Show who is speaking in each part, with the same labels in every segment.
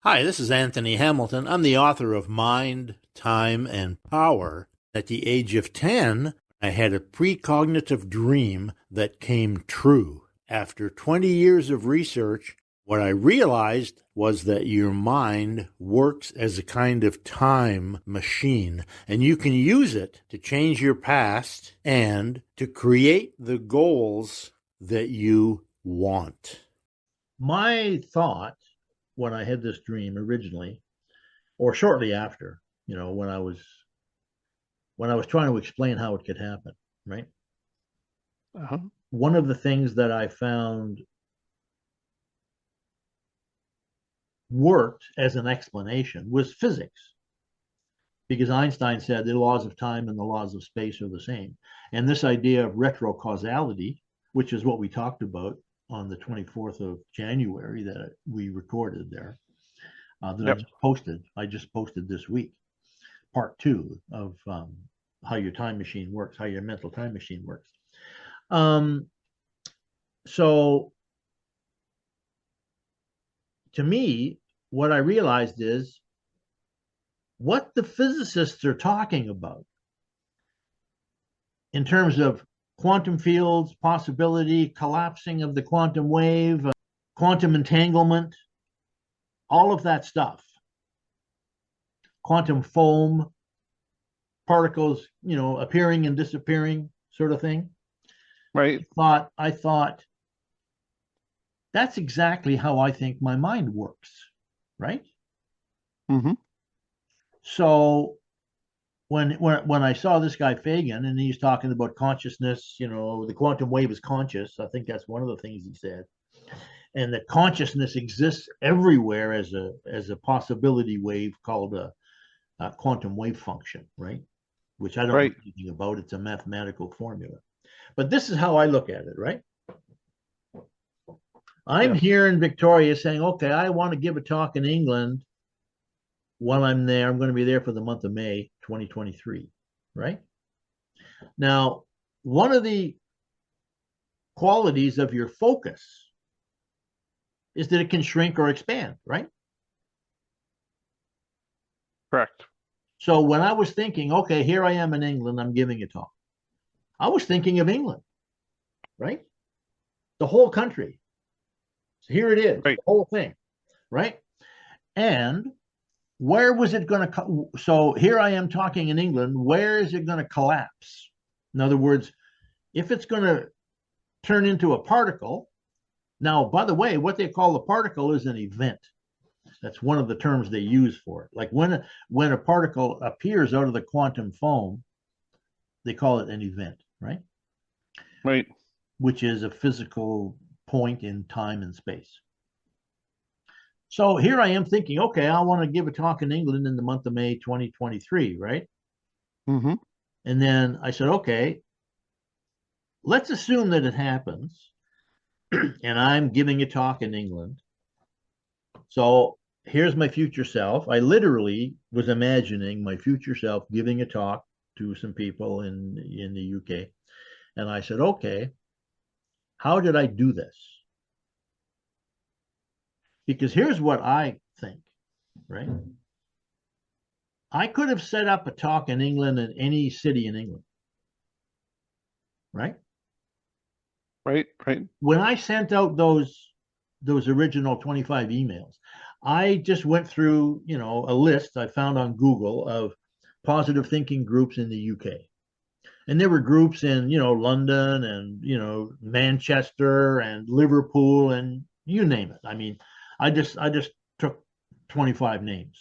Speaker 1: Hi, this is Anthony Hamilton. I'm the author of Mind, Time, and Power. At the age of 10, I had a precognitive dream that came true. After 20 years of research, what I realized was that your mind works as a kind of time machine, and you can use it to change your past and to create the goals that you want. My thought when I had this dream originally, or shortly after, when I was trying to explain how it could happen, right?
Speaker 2: Uh-huh.
Speaker 1: One of the things that I found worked as an explanation was physics, because Einstein said the laws of time and the laws of space are the same. And this idea of retrocausality, which is what we talked about on the 24th of January that we recorded there, that I just posted this week, part 2 of how your time machine works, how your mental time machine works. So to me, what I realized is what the physicists are talking about in terms of quantum fields, possibility, collapsing of the quantum wave, quantum entanglement, all of that stuff, quantum foam, particles, appearing and disappearing, sort of thing.
Speaker 2: Right.
Speaker 1: I thought that's exactly how I think my mind works, right?
Speaker 2: Mm-hmm.
Speaker 1: So when I saw this guy Fagan and he's talking about consciousness, the quantum wave is conscious. I think that's one of the things he said, and that consciousness exists everywhere as a possibility wave called a quantum wave function, right? Which I don't know anything about. It's a mathematical formula, but this is how I look at it, right? I'm here in Victoria saying, okay, I want to give a talk in England while I'm there. I'm going to be there for the month of May 2023, right? Now, one of the qualities of your focus is that it can shrink or expand, right?
Speaker 2: Correct.
Speaker 1: So when I was thinking, okay, here I am in England, I'm giving a talk, I was thinking of England, right? The whole country. So here it is, the whole thing, right? And where was it going to? So here I am talking in England. Where is it going to collapse? In other words, if it's going to turn into a particle. Now, by the way, what they call a particle is an event. That's one of the terms they use for it. Like when a particle appears out of the quantum foam, they call it an event, right?
Speaker 2: Right.
Speaker 1: Which is a physical point in time and space. So here I am thinking, okay, I want to give a talk in England in the month of May 2023, right?
Speaker 2: Mm-hmm.
Speaker 1: And then I said, okay, let's assume that it happens and I'm giving a talk in England. So here's my future self. I literally was imagining my future self giving a talk to some people in the UK. And I said, okay, how did I do this? Because here's what I think, right? I could have set up a talk in England in any city in England, right?
Speaker 2: Right.
Speaker 1: When I sent out those original 25 emails, I just went through, a list I found on Google of positive thinking groups in the UK. And there were groups in, London and, Manchester and Liverpool and you name it. I mean, I just took 25 names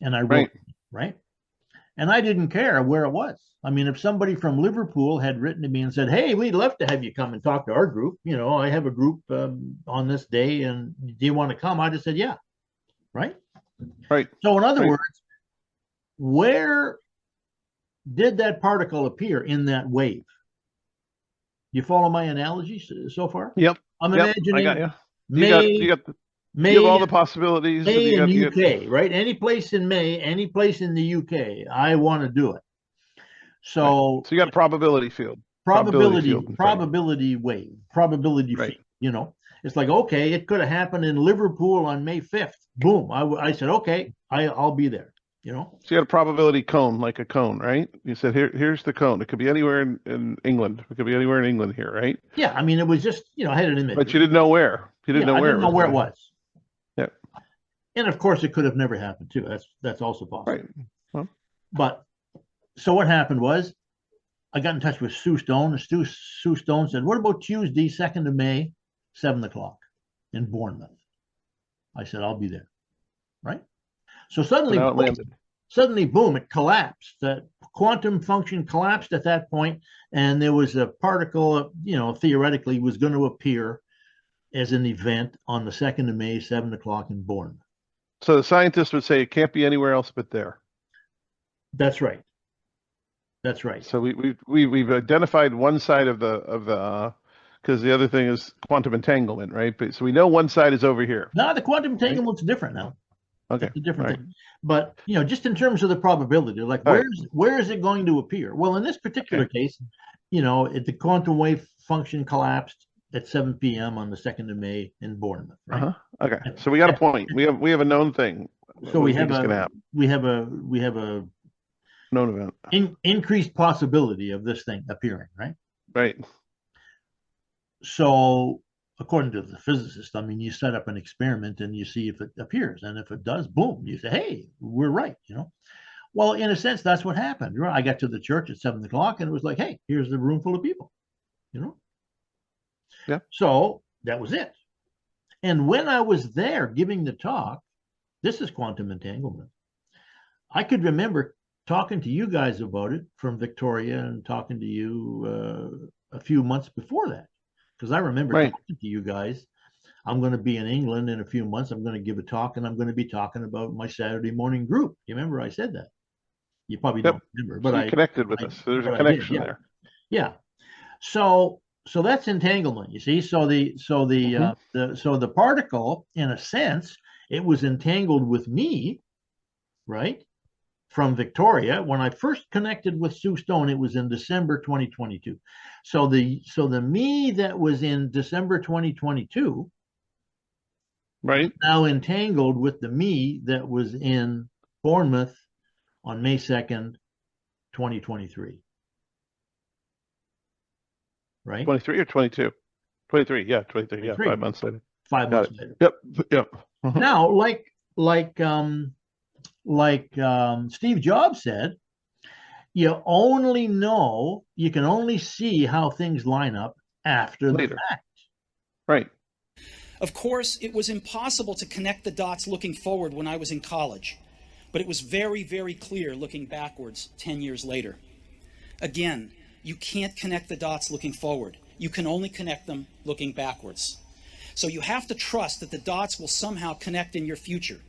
Speaker 1: and I wrote, right? And I didn't care where it was. I mean, if somebody from Liverpool had written to me and said, hey, we'd love to have you come and talk to our group, I have a group on this day and do you want to come? I just said, yeah. Right. So in other words, where did that particle appear in that wave? You follow my analogy so far?
Speaker 2: Yep.
Speaker 1: I'm imagining
Speaker 2: I got you.
Speaker 1: May
Speaker 2: you have all the possibilities.
Speaker 1: May in the UK, right? Any place in May, any place in the UK, I want to do it. So
Speaker 2: you got a probability field.
Speaker 1: Probability wave, probability field, It's like, okay, it could have happened in Liverpool on May 5th. Boom. I said, okay, I'll be there, you know?
Speaker 2: So you had a probability cone, like a cone, right? You said, here's the cone. It could be anywhere in England. It could be anywhere in England here, right?
Speaker 1: Yeah. I mean, it was just, I had an
Speaker 2: But
Speaker 1: imagery.
Speaker 2: you didn't know where. You didn't
Speaker 1: Yeah.
Speaker 2: know
Speaker 1: I
Speaker 2: where
Speaker 1: didn't
Speaker 2: it
Speaker 1: know
Speaker 2: was
Speaker 1: where
Speaker 2: going
Speaker 1: it
Speaker 2: to happen.
Speaker 1: was.
Speaker 2: Yeah.
Speaker 1: And of course, it could have never happened too. That's also possible.
Speaker 2: Right. Well,
Speaker 1: But so what happened was I got in touch with Sue Stone. Sue Stone said, what about Tuesday, 2nd of May, 7 o'clock in Bournemouth? I said, I'll be there. Right. So
Speaker 2: so now it landed.
Speaker 1: suddenly, boom, it collapsed. The quantum function collapsed at that point, and there was a particle, theoretically was going to appear as an event on the 2nd of May, 7 o'clock in Bournemouth.
Speaker 2: So the scientists would say it can't be anywhere else but there.
Speaker 1: That's right. That's right.
Speaker 2: So we've identified one side of the because the other thing is quantum entanglement, right? But so we know one side is over here.
Speaker 1: Now the quantum
Speaker 2: Right?
Speaker 1: entanglement's different now.
Speaker 2: Okay.
Speaker 1: It's a different
Speaker 2: All right.
Speaker 1: thing. But just in terms of the probability, like
Speaker 2: All right.
Speaker 1: where is it going to appear? Well, in this particular case, the quantum wave function collapsed at 7 p.m. on the 2nd of May in Bournemouth, right?
Speaker 2: Uh-huh. Okay. So we got a point. We have a known thing.
Speaker 1: So
Speaker 2: What
Speaker 1: we
Speaker 2: do you
Speaker 1: have
Speaker 2: think is gonna
Speaker 1: a
Speaker 2: happen?
Speaker 1: we have a
Speaker 2: Known event.
Speaker 1: increased possibility of this thing appearing, right?
Speaker 2: Right.
Speaker 1: So according to the physicist, I mean, you set up an experiment and you see if it appears, and if it does, boom, you say, hey, we're right, Well, in a sense, that's what happened. I got to the church at 7 o'clock, and it was like, hey, here's the room full of people,
Speaker 2: Yeah.
Speaker 1: So that was it. And when I was there giving the talk, this is quantum entanglement. I could remember talking to you guys about it from Victoria and talking to you a few months before that, because I remember talking to you guys. I'm going to be in England in a few months. I'm going to give a talk, and I'm going to be talking about my Saturday morning group. You remember I said that? You probably don't remember, but
Speaker 2: so you connected with us. So there's a connection there.
Speaker 1: Yeah. So that's entanglement. You see. So the particle, in a sense, it was entangled with me, right? From Victoria. When I first connected with Sue Stone, it was in December 2022. So the me that was in December 2022,
Speaker 2: right,
Speaker 1: now entangled with the me that was in Bournemouth on May 2nd, 2023. Right?
Speaker 2: 23 or 22? 23, yeah, 23,
Speaker 1: 23.
Speaker 2: yeah, 5 months later.
Speaker 1: 5 months later.
Speaker 2: Yep.
Speaker 1: Uh-huh. Now, like Steve Jobs said, you can only see how things line up after the fact.
Speaker 2: Right.
Speaker 3: Of course, it was impossible to connect the dots looking forward when I was in college, but it was very, very clear looking backwards 10 years later. Again, you can't connect the dots looking forward. You can only connect them looking backwards. So you have to trust that the dots will somehow connect in your future.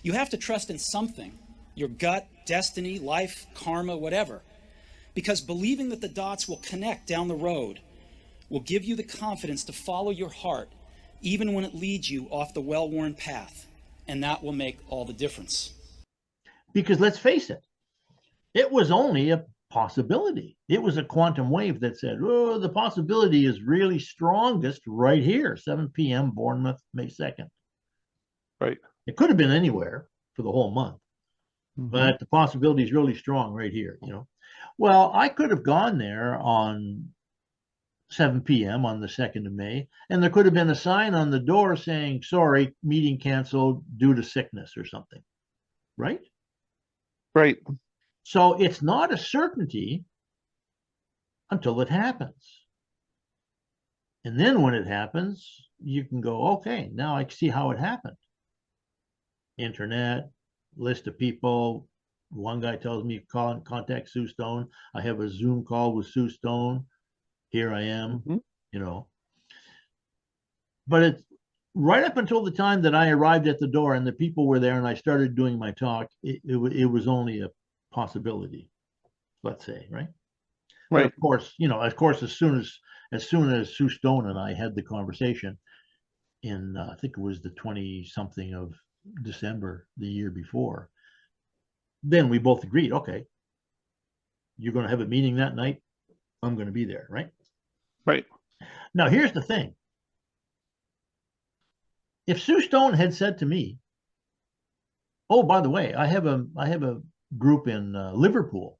Speaker 3: You have to trust in something, your gut, destiny, life, karma, whatever. Because believing that the dots will connect down the road will give you the confidence to follow your heart, even when it leads you off the well-worn path. And that will make all the difference.
Speaker 1: Because let's face it, it was only a possibility. It was a quantum wave that said, oh, the possibility is really strongest right here, 7 p.m. Bournemouth, May 2nd.
Speaker 2: Right.
Speaker 1: It could have been anywhere for the whole month, but the possibility is really strong right here, Well, I could have gone there on 7 p.m. on the 2nd of May, and there could have been a sign on the door saying, sorry, meeting canceled due to sickness or something, right?
Speaker 2: Right.
Speaker 1: So it's not a certainty until it happens. And then when it happens, you can go, okay, now I see how it happened. Internet, list of people. One guy tells me contact Sue Stone. I have a Zoom call with Sue Stone. Here I am, But it's right up until the time that I arrived at the door and the people were there and I started doing my talk, it was only a possibility, let's say, right? But of course, as soon as Sue Stone and I had the conversation in, I think it was the 20-something of December the year before, then we both agreed, okay, you're going to have a meeting that night. I'm going to be there, right?
Speaker 2: Right.
Speaker 1: Now, here's the thing. If Sue Stone had said to me, "Oh, by the way, I have a group in Liverpool.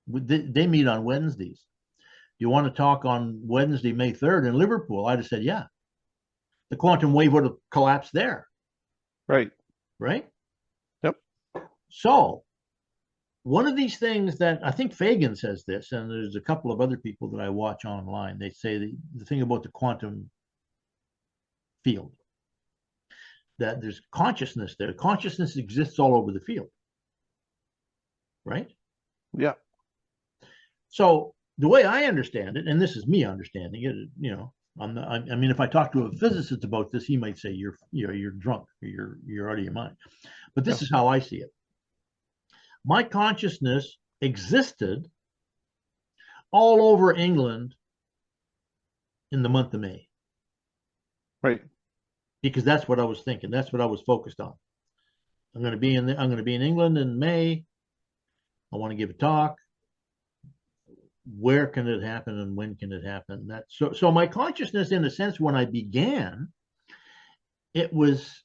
Speaker 1: They meet on Wednesdays. You want to talk on Wednesday, May 3rd in Liverpool?" I'd have said, "Yeah." The quantum wave would have collapsed there,
Speaker 2: Right.
Speaker 1: right?
Speaker 2: Yep.
Speaker 1: So one of these things that I think Fagan says this, and there's a couple of other people that I watch online, they say the thing about the quantum field, that there's consciousness there. Consciousness exists all over the field, right?
Speaker 2: Yeah.
Speaker 1: So the way I understand it, and this is me understanding it, you know, I mean, if I talk to a physicist about this, he might say you're drunk, or you're out of your mind. But this is how I see it. My consciousness existed all over England in the month of May.
Speaker 2: Right.
Speaker 1: Because that's what I was thinking. That's what I was focused on. I'm going to be in England in May. I want to give a talk. Where can it happen and when can it happen? So my consciousness, in a sense, when I began, it was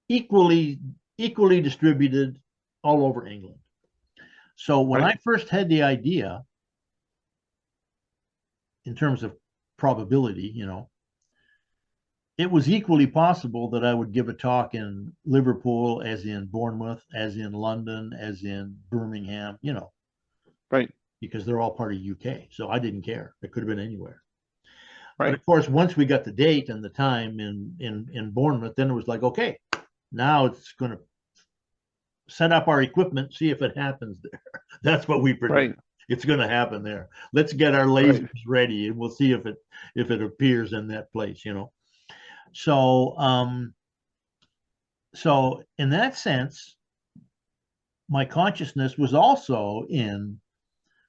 Speaker 1: equally distributed all over England. So when I first had the idea, in terms of probability, you know, it was equally possible that I would give a talk in Liverpool, as in Bournemouth, as in London, as in Birmingham, you know.
Speaker 2: Right.
Speaker 1: Because they're all part of UK. So I didn't care. It could have been anywhere.
Speaker 2: Right.
Speaker 1: But of course, once we got the date and the time in Bournemouth, then it was like, okay, now it's going to set up our equipment, see if it happens there. That's what we predict.
Speaker 2: Right.
Speaker 1: It's going to happen there. Let's get our lasers ready, and we'll see if it appears in that place, you know. So so in that sense, my consciousness was also in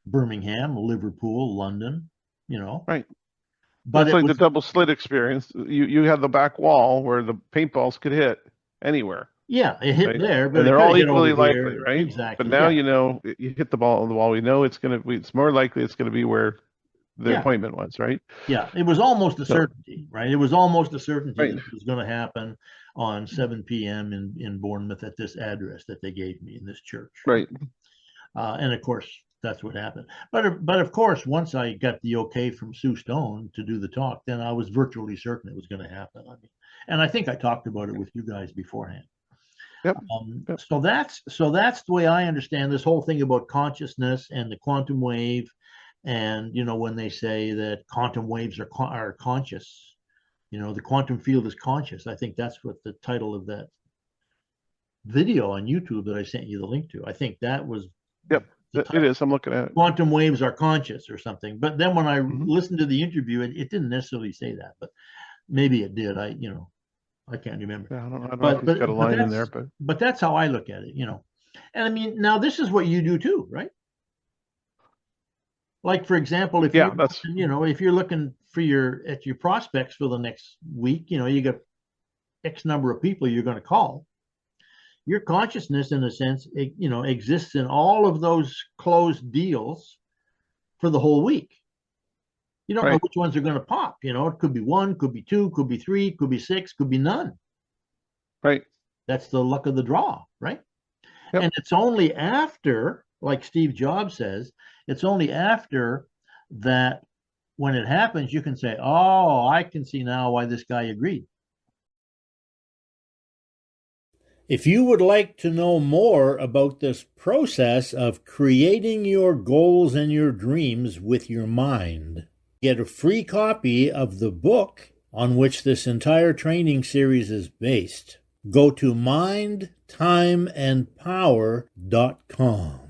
Speaker 1: Birmingham, Liverpool, London, you know.
Speaker 2: Right.
Speaker 1: But
Speaker 2: it's like the double slit experience. You have the back wall where the paintballs could hit anywhere.
Speaker 1: Yeah, it hit there, but
Speaker 2: and they're all equally likely, right?
Speaker 1: Exactly.
Speaker 2: But now you know you hit the ball on the wall. We know it's more likely it's going to be where the appointment was, right?
Speaker 1: Yeah, it was almost a certainty, right? It was almost a certainty
Speaker 2: Right.
Speaker 1: that it was going to happen on 7 p.m. in Bournemouth at this address that they gave me in this church.
Speaker 2: Right.
Speaker 1: And of course, that's what happened. But of course, once I got the okay from Sue Stone to do the talk, then I was virtually certain it was going to happen. I mean, and I think I talked about it with you guys beforehand.
Speaker 2: Yep.
Speaker 1: So that's the way I understand this whole thing about consciousness and the quantum wave. And you know, when they say that quantum waves are conscious, you know, the quantum field is conscious. I think that's what the title of that video on YouTube that I sent you the link to. I think that was.
Speaker 2: Yep, it is. I'm looking at it.
Speaker 1: Quantum waves are conscious or something. But then when I listened to the interview, it didn't necessarily say that, but maybe it did. I can't remember.
Speaker 2: Yeah, I don't know if he's got a line in there,
Speaker 1: but that's how I look at it, you know. And I mean, now this is what you do too, right? Like, for example, if you're looking for your prospects for the next week, you know, you got X number of people you're going to call. Your consciousness, in a sense, exists in all of those closed deals for the whole week. You don't know which ones are going to pop. You know, it could be 1, could be 2, could be 3, could be 6, could be none.
Speaker 2: Right.
Speaker 1: That's the luck of the draw, right?
Speaker 2: Yep.
Speaker 1: And it's only after, like Steve Jobs says, it's only after that when it happens, you can say, oh, I can see now why this guy agreed. If you would like to know more about this process of creating your goals and your dreams with your mind, get a free copy of the book on which this entire training series is based. Go to mindtimeandpower.com.